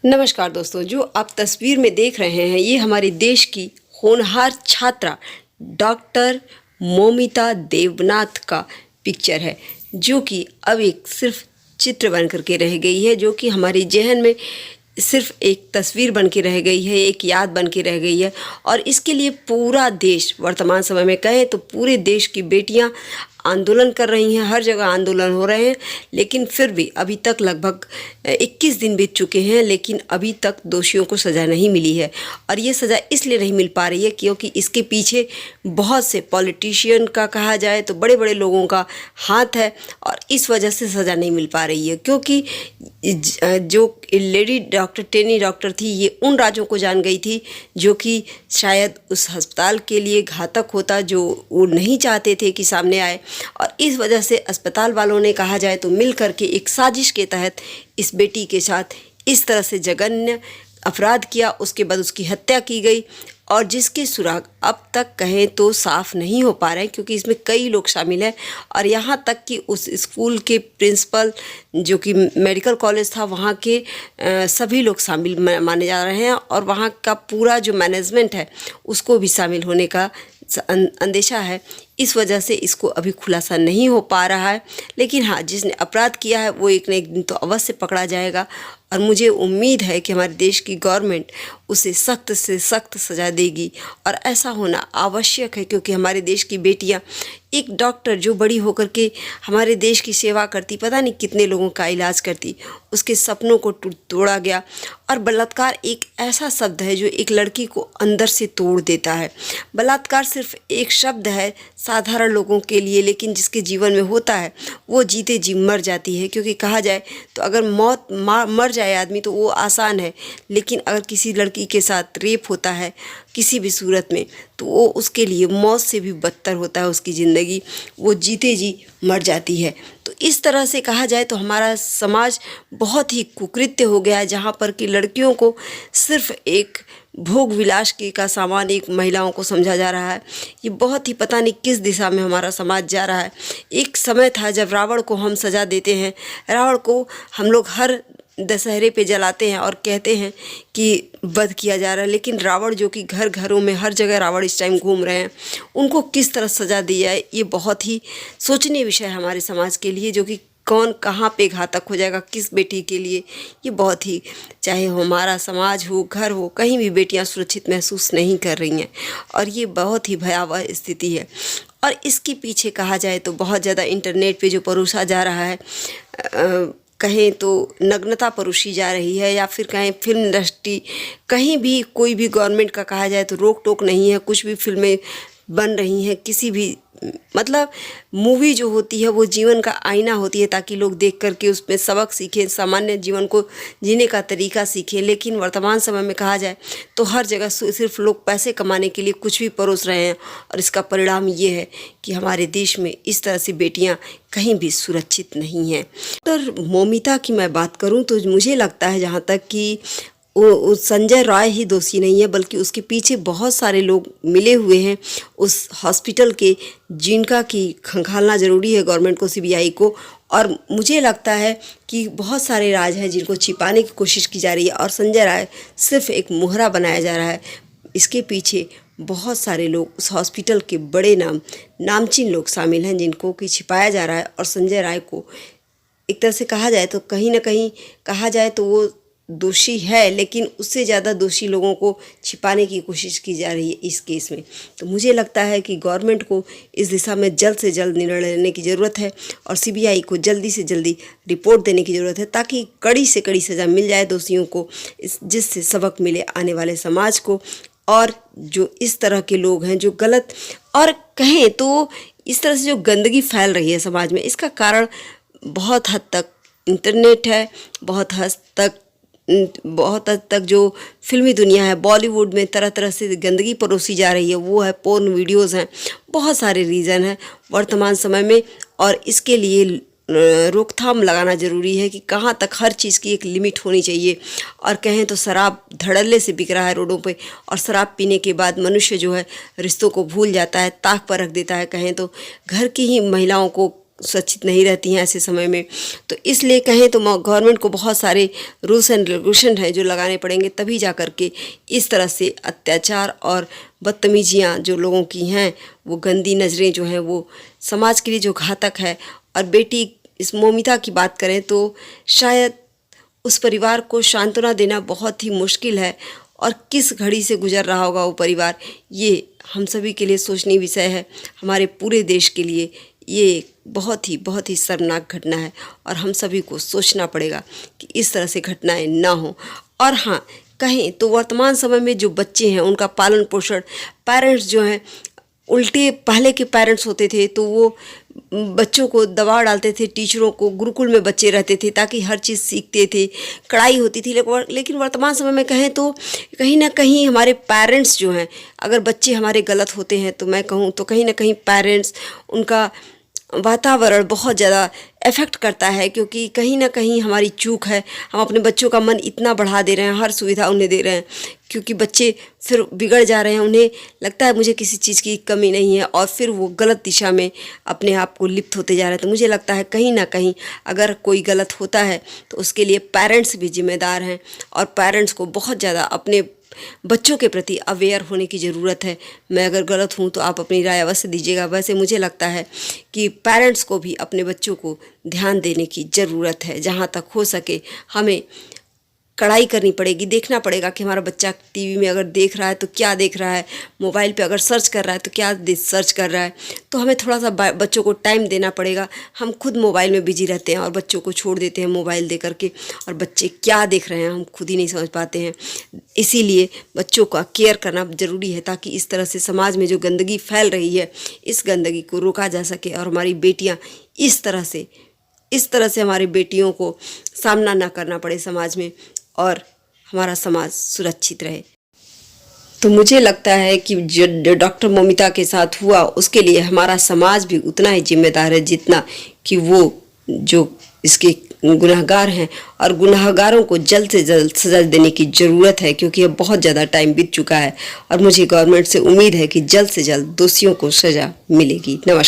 नमस्कार दोस्तों, जो आप तस्वीर में देख रहे हैं ये हमारे देश की होनहार छात्रा डॉक्टर मोमिता देवनाथ का पिक्चर है, जो कि अब एक सिर्फ चित्र बन करके रह गई है, जो कि हमारे जहन में सिर्फ एक तस्वीर बन के रह गई है, एक याद बन के रह गई है। और इसके लिए पूरा देश, वर्तमान समय में कहें तो पूरे देश की बेटियां आंदोलन कर रही हैं, हर जगह आंदोलन हो रहे हैं। लेकिन फिर भी अभी तक लगभग 21 दिन बीत चुके हैं, लेकिन अभी तक दोषियों को सज़ा नहीं मिली है। और ये सज़ा इसलिए नहीं मिल पा रही है क्योंकि इसके पीछे बहुत से पॉलिटिशियन का, कहा जाए तो बड़े बड़े लोगों का हाथ है, और इस वजह से सज़ा नहीं मिल पा रही है। क्योंकि जो लेडी डॉक्टर, ट्रेनी डॉक्टर थी, ये उन राजों को जान गई थी जो कि शायद उस अस्पताल के लिए घातक होता, जो वो नहीं चाहते थे कि सामने आए। और इस वजह से अस्पताल वालों ने, कहा जाए तो मिल करके एक साजिश के तहत इस बेटी के साथ इस तरह से जघन्य अपराध किया। उसके बाद उसकी हत्या की गई, और जिसके सुराग अब तक कहें तो साफ नहीं हो पा रहे हैं, क्योंकि इसमें कई लोग शामिल हैं। और यहाँ तक कि उस स्कूल के प्रिंसिपल, जो कि मेडिकल कॉलेज था, वहाँ के सभी लोग शामिल माने जा रहे हैं, और वहाँ का पूरा जो मैनेजमेंट है उसको भी शामिल होने का अंदेशा है। इस वजह से इसको अभी खुलासा नहीं हो पा रहा है। लेकिन हाँ, जिसने अपराध किया है वो एक न एक दिन तो अवश्य पकड़ा जाएगा, और मुझे उम्मीद है कि हमारे देश की गवर्नमेंट उसे सख्त से सख्त सज़ा देगी। और ऐसा होना आवश्यक है, क्योंकि हमारे देश की बेटियां, एक डॉक्टर जो बड़ी होकर के हमारे देश की सेवा करती, पता नहीं कितने लोगों का इलाज करती, उसके सपनों को तोड़ा गया। और बलात्कार एक ऐसा शब्द है जो एक लड़की को अंदर से तोड़ देता है। बलात्कार सिर्फ एक शब्द है साधारण लोगों के लिए, लेकिन जिसके जीवन में होता है वो जीते जी मर जाती है। क्योंकि कहा जाए तो अगर मर जाए आदमी तो वो आसान है, लेकिन अगर किसी लड़की के साथ रेप होता है किसी भी सूरत में, तो वो उसके लिए मौत से भी बदतर होता है। उसकी ज़िंदगी वो जीते जी मर जाती है। तो इस तरह से कहा जाए तो हमारा समाज बहुत ही कुकृत्य हो गया है, जहाँ पर कि लड़कियों को सिर्फ एक भोग विलास के का सामान एक महिलाओं को समझा जा रहा है। ये बहुत ही पता नहीं किस दिशा में हमारा समाज जा रहा है। एक समय था जब रावण को हम सजा देते हैं, रावण को हम लोग हर दशहरे पे जलाते हैं और कहते हैं कि वध किया जा रहा है, लेकिन रावण जो कि घर घरों में हर जगह रावण इस टाइम घूम रहे हैं, उनको किस तरह सज़ा दी जाए, ये बहुत ही सोचनीय विषय है हमारे समाज के लिए। जो कि कौन कहाँ पे घातक हो जाएगा किस बेटी के लिए, ये बहुत ही, चाहे हमारा समाज हो, घर हो, कहीं भी बेटियां सुरक्षित महसूस नहीं कर रही हैं, और ये बहुत ही भयावह स्थिति है। और इसके पीछे कहा जाए तो बहुत ज़्यादा इंटरनेट पे जो परोसा जा रहा है, कहें तो नग्नता परोसी जा रही है, या फिर कहें फिल्म इंडस्ट्री, कहीं भी कोई भी गवर्नमेंट का कहा जाए तो रोक टोक नहीं है। कुछ भी फिल्में बन रही हैं, किसी भी, मतलब मूवी जो होती है वो जीवन का आईना होती है, ताकि लोग देख करके उसमें सबक सीखें, सामान्य जीवन को जीने का तरीका सीखें। लेकिन वर्तमान समय में कहा जाए तो हर जगह सिर्फ लोग पैसे कमाने के लिए कुछ भी परोस रहे हैं, और इसका परिणाम ये है कि हमारे देश में इस तरह से बेटियां कहीं भी सुरक्षित नहीं हैं। तो मोमिता की मैं बात करूं तो मुझे लगता है जहां तक कि संजय राय ही दोषी नहीं है, बल्कि उसके पीछे बहुत सारे लोग मिले हुए हैं उस हॉस्पिटल के, जिनका कि खंगालना ज़रूरी है गवर्नमेंट को, सीबीआई को। और मुझे लगता है कि बहुत सारे राज हैं जिनको छिपाने की कोशिश की जा रही है, और संजय राय सिर्फ एक मोहरा बनाया जा रहा है। इसके पीछे बहुत सारे लोग, उस हॉस्पिटल के बड़े नामचीन लोग शामिल हैं, जिनको कि छिपाया जा रहा है। और संजय राय को एक तरह से कहा जाए तो, कहीं ना कहीं कहा जाए तो वो दोषी है, लेकिन उससे ज़्यादा दोषी लोगों को छिपाने की कोशिश की जा रही है इस केस में। तो मुझे लगता है कि गवर्नमेंट को इस दिशा में जल्द से जल्द निर्णय लेने की ज़रूरत है, और सीबीआई को जल्दी से जल्दी रिपोर्ट देने की ज़रूरत है, ताकि कड़ी से कड़ी सज़ा मिल जाए दोषियों को, जिससे सबक मिले आने वाले समाज को। और जो इस तरह के लोग हैं जो गलत, और कहें तो इस तरह से जो गंदगी फैल रही है समाज में, इसका कारण बहुत हद तक इंटरनेट है, बहुत हद तक जो फिल्मी दुनिया है, बॉलीवुड में तरह तरह से गंदगी परोसी जा रही है, वो है पोर्न वीडियोज़ हैं। बहुत सारे रीज़न हैं वर्तमान समय में, और इसके लिए रोकथाम लगाना ज़रूरी है कि कहाँ तक हर चीज़ की एक लिमिट होनी चाहिए। और कहें तो शराब धड़ल्ले से बिक रहा है रोडों पे, और शराब पीने के बाद मनुष्य जो है रिश्तों को भूल जाता है, ताक पर रख देता है। कहें तो घर की ही महिलाओं को सुरक्षित नहीं रहती हैं ऐसे समय में। तो इसलिए कहें तो गवर्नमेंट को बहुत सारे रूल्स एंड रेगुलेशन हैं जो लगाने पड़ेंगे, तभी जा कर के इस तरह से अत्याचार और बदतमीजियाँ जो लोगों की हैं, वो गंदी नज़रें जो हैं वो समाज के लिए जो घातक है। और बेटी इस मौमिता की बात करें तो शायद उस परिवार को सांत्वना देना बहुत ही मुश्किल है, और किस घड़ी से गुजर रहा होगा वो परिवार, ये हम सभी के लिए सोचनीय विषय है। हमारे पूरे देश के लिए ये बहुत ही शर्मनाक घटना है, और हम सभी को सोचना पड़ेगा कि इस तरह से घटनाएं ना हो। और हाँ, कहें तो वर्तमान समय में जो बच्चे हैं उनका पालन पोषण, पेरेंट्स जो हैं उल्टे पहले के पेरेंट्स होते थे तो वो बच्चों को दबाव डालते थे, टीचरों को, गुरुकुल में बच्चे रहते थे ताकि हर चीज़ सीखते थे, कड़ाई होती थी। लेकिन वर्तमान समय में कहें तो कहीं ना कहीं हमारे पेरेंट्स जो हैं, अगर बच्चे हमारे गलत होते हैं तो मैं कहूँ तो कहीं ना कहीं पेरेंट्स, उनका वातावरण बहुत ज़्यादा इफ़ेक्ट करता है, क्योंकि कहीं ना कहीं हमारी चूक है। हम अपने बच्चों का मन इतना बढ़ा दे रहे हैं, हर सुविधा उन्हें दे रहे हैं, क्योंकि बच्चे फिर बिगड़ जा रहे हैं। उन्हें लगता है मुझे किसी चीज़ की कमी नहीं है, और फिर वो गलत दिशा में अपने आप को लिप्त होते जा रहे हैं। तो मुझे लगता है कहीं ना कहीं अगर कोई गलत होता है तो उसके लिए पेरेंट्स भी जिम्मेदार हैं, और पेरेंट्स को बहुत ज़्यादा अपने बच्चों के प्रति अवेयर होने की ज़रूरत है। मैं अगर गलत हूँ तो आप अपनी राय अवश्य दीजिएगा। वैसे मुझे लगता है कि पेरेंट्स को भी अपने बच्चों को ध्यान देने की ज़रूरत है। जहाँ तक हो सके हमें कड़ाई करनी पड़ेगी, देखना पड़ेगा कि हमारा बच्चा टीवी में अगर देख रहा है तो क्या देख रहा है, मोबाइल पे अगर सर्च कर रहा है तो क्या सर्च कर रहा है। तो हमें थोड़ा सा बच्चों को टाइम देना पड़ेगा। हम खुद मोबाइल में बिजी रहते हैं और बच्चों को छोड़ देते हैं मोबाइल दे करके, और बच्चे क्या देख रहे हैं हम खुद ही नहीं समझ पाते हैं। इसीलिए बच्चों का केयर करना ज़रूरी है, ताकि इस तरह से समाज में जो गंदगी फैल रही है, इस गंदगी को रोका जा सके, और हमारी बेटियाँ इस तरह से हमारी बेटियों को सामना ना करना पड़े समाज में, और हमारा समाज सुरक्षित रहे। तो मुझे लगता है कि जो डॉक्टर मौमिता के साथ हुआ उसके लिए हमारा समाज भी उतना ही जिम्मेदार है जितना कि वो जो इसके गुनहगार हैं, और गुनहगारों को जल्द से जल्द सजा देने की ज़रूरत है, क्योंकि अब बहुत ज़्यादा टाइम बीत चुका है। और मुझे गवर्नमेंट से उम्मीद है कि जल्द से जल्द दोषियों को सजा मिलेगी। नमस्कार।